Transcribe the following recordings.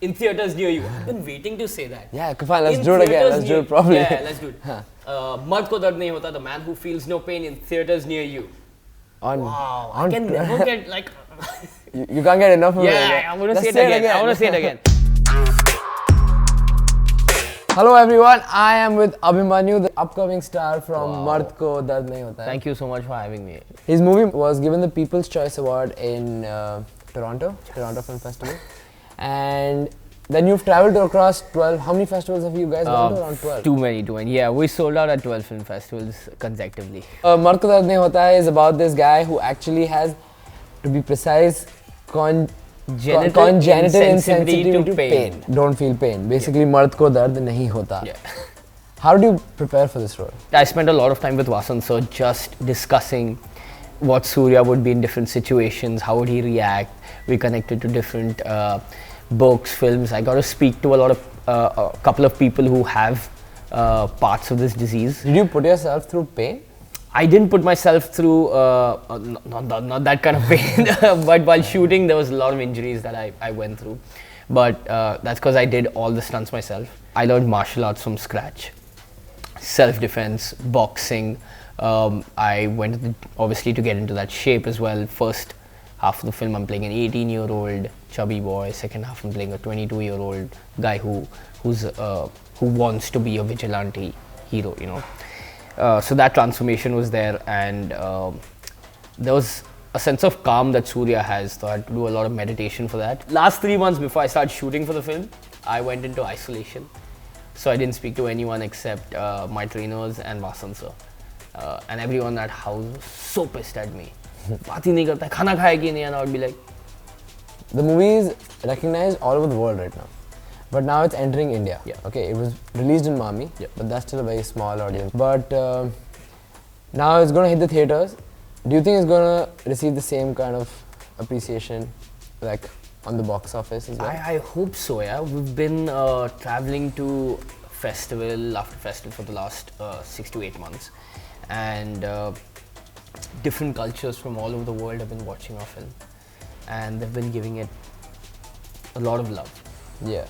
In theaters near you. I've been waiting to say that. Yeah, fine, let's do it again. Let's do it properly. Yeah, let's do it. Mard ko dard nahi hota, the man who feels no pain in theaters near you. Wow, I can never get like... you can't get enough of it. Yeah, I'm going to say it again. I want to say it again. Hello everyone, I am with Abhimanyu, the upcoming star from Mard Ko Dard Nahi Hota. Thank you so much for having me. His movie was given the People's Choice Award in Toronto Film Festival. And then you've traveled across 12, how many festivals have you guys gone to? Around 12? Too many. Yeah, we sold out at 12 film festivals consecutively. Mard Ko Dard Nahi Hota is about this guy who actually has, to be precise, congenital insensitivity to pain. Don't feel pain. Basically, Mard ko dard nahi hota. Yeah. How did you prepare for this role? I spent a lot of time with Vasan, so just discussing what Surya would be in different situations, how would he react. We connected to different books, films. I got to speak to a couple of people who have parts of this disease. Did you put yourself through pain? I didn't put myself through not that kind of pain, but while shooting there was a lot of injuries that I went through. But that's because I did all the stunts myself. I learned martial arts from scratch, self-defense, boxing. I went obviously to get into that shape as well. First half of the film I'm playing an 18-year-old chubby boy. Second half I'm playing a 22-year-old guy who wants to be a vigilante hero, you know. So that transformation was there, and there was a sense of calm that Surya has, so I had to do a lot of meditation for that. Last 3 months before I started shooting for the film, I went into isolation. So I didn't speak to anyone except my trainers and Vasan sir. And everyone at house was so pissed at me. Baat hi nahi karta, khana khaya ki nahi, and I would be like... The movie is recognized all over the world right now. But now it's entering India. Yeah. Okay, it was released in Mami, but that's still a very small audience. But now it's going to hit the theaters. Do you think it's going to receive the same kind of appreciation like on the box office as well? I hope so, yeah. We've been traveling to festival after festival for the last 6 to 8 months. And different cultures from all over the world have been watching our film. And they've been giving it a lot of love. Yeah.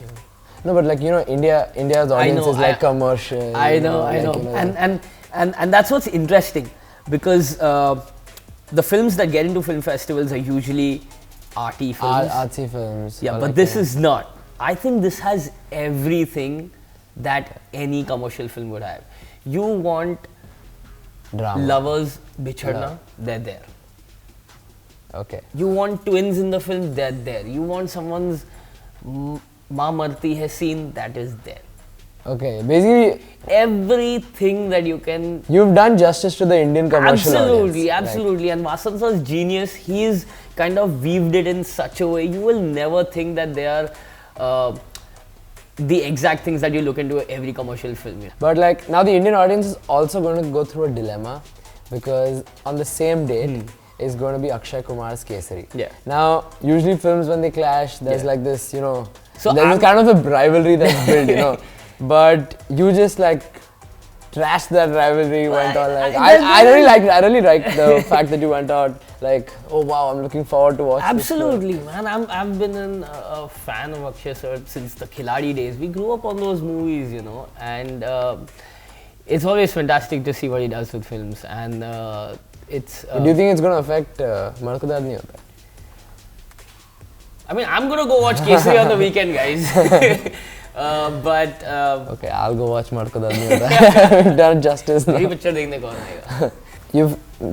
No, but like, you know, India's audience is like commercial. I know. And that's what's interesting, because the films that get into film festivals are usually arty films. Artsy films. Yeah, but this is not. I think this has everything that any commercial film would have. You want drama, lovers, bichadna, they're there. Okay. You want twins in the film, they're there. You want someone's Ma Marti hai scene, that is there. Okay, basically everything that you can... You've done justice to the Indian commercial audience. Absolutely. And Vasan sir's genius, he's kind of weaved it in such a way, you will never think that they are the exact things that you look into every commercial film. But like, now the Indian audience is also going to go through a dilemma, because on the same date, is going to be Akshay Kumar's Kesari. Yeah. Now, usually films when they clash, there's like this, you know, so there's kind of a rivalry that's built, you know. But you just like trashed that rivalry, went on like... I really liked it. I really liked the fact that you went out like, oh wow, I'm looking forward to watching Absolutely, man. I've been a fan of Akshay sir since the Khiladi days. We grew up on those movies, you know, and it's always fantastic to see what he does with films. And it's... Do you think it's going to affect Mard Ko Dard Nahi Hota? I mean, I'm going to go watch Kesari on the weekend, guys. But... okay, I'll go watch Mard Ko Dard Nahi Hota. We've done justice now. You've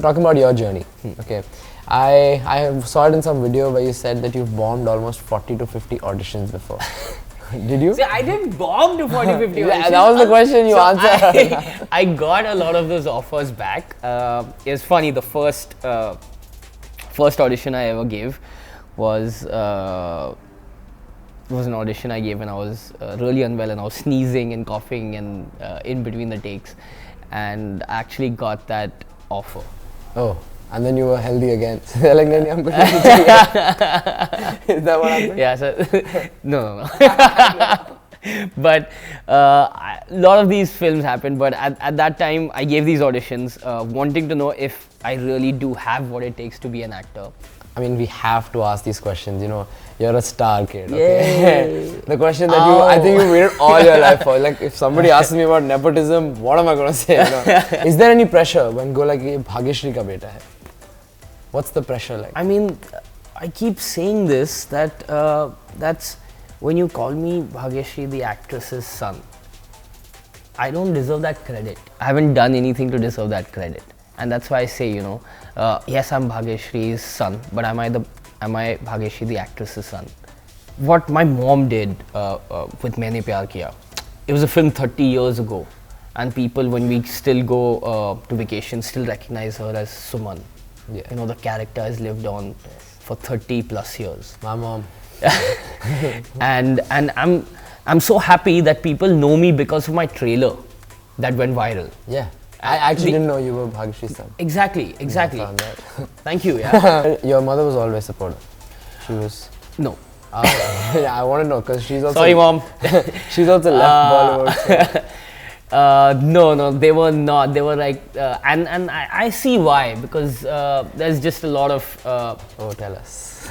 talking about your journey. Okay, I saw it in some video where you said that you've bombed almost 40 to 50 auditions before. Did you? See, I didn't bomb to 40, 50 auditions. Yeah, that was the question you answered. I got a lot of those offers back. It's funny, the first audition I ever gave was an audition I gave when I was really unwell, and I was sneezing and coughing and in between the takes, and I actually got that offer. Oh, and then you were healthy again. So they're like, "Nani, I'm going to do Is that what happened? Yeah, so no. But a lot of these films happened, but at that time I gave these auditions wanting to know if I really do have what it takes to be an actor. I mean, we have to ask these questions, you know. You're a star kid, okay? Yay. The question that I think you waited all your life for. Like, if somebody asks me about nepotism, what am I going to say? You know? Is there any pressure when go like, "Ye Bhagyashri ka beta hai"? What's the pressure like? I mean, I keep saying this, that that's when you call me Bhagyashri, the actress's son. I don't deserve that credit. I haven't done anything to deserve that credit. And that's why I say, you know, yes, I'm Bhagyashri's son, but am I Bhagyashri, the actress's son? What my mom did with Maine Pyar Kiya, it was a film 30 years ago, and people, when we still go to vacation, still recognize her as Suman. Yeah. You know, the character has lived on for 30 plus years. My mom. and I'm so happy that people know me because of my trailer that went viral. Yeah. I actually didn't know you were Bhagyashri's son. Exactly. I found that. Thank you. Yeah. Your mother was always supportive. She was. No. Yeah, I want to know because she's also. Sorry, mom. She's also left Bollywood. So. No, they were not. They were like, and I see why, because there's just a lot of. Oh, tell us.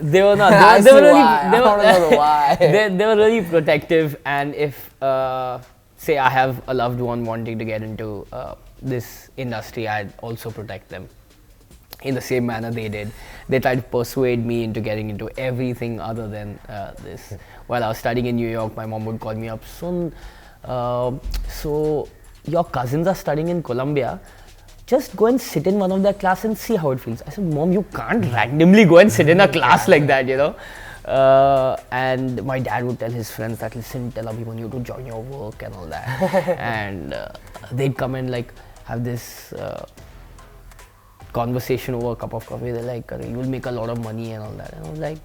They were not. They were really protective, and if say I have a loved one wanting to get into this industry, I'd also protect them in the same manner they did. They tried to persuade me into getting into everything other than this. While I was studying in New York, my mom would call me up, "Son, so your cousins are studying in Columbia. Just go and sit in one of their class and see how it feels." I said, "Mom, you can't randomly go and sit in a class like that, you know." And my dad would tell his friends that, "Listen, tell Abhimanyu to join your work and all that." And they'd come and like have this conversation over a cup of coffee. They're like, "You will make a lot of money and all that." And I was like,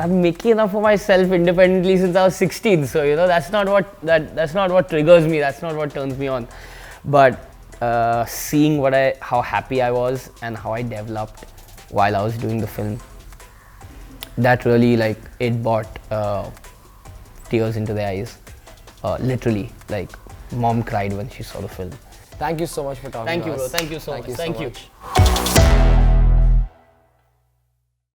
I'm making enough for myself independently since I was 16. So, you know, that's not what triggers me. That's not what turns me on. But seeing how happy I was and how I developed while I was doing the film, that really, like, it brought tears into their eyes. Literally, like, mom cried when she saw the film. Thank you so much for talking Thank to you, us. bro. Thank you so much. Thank you.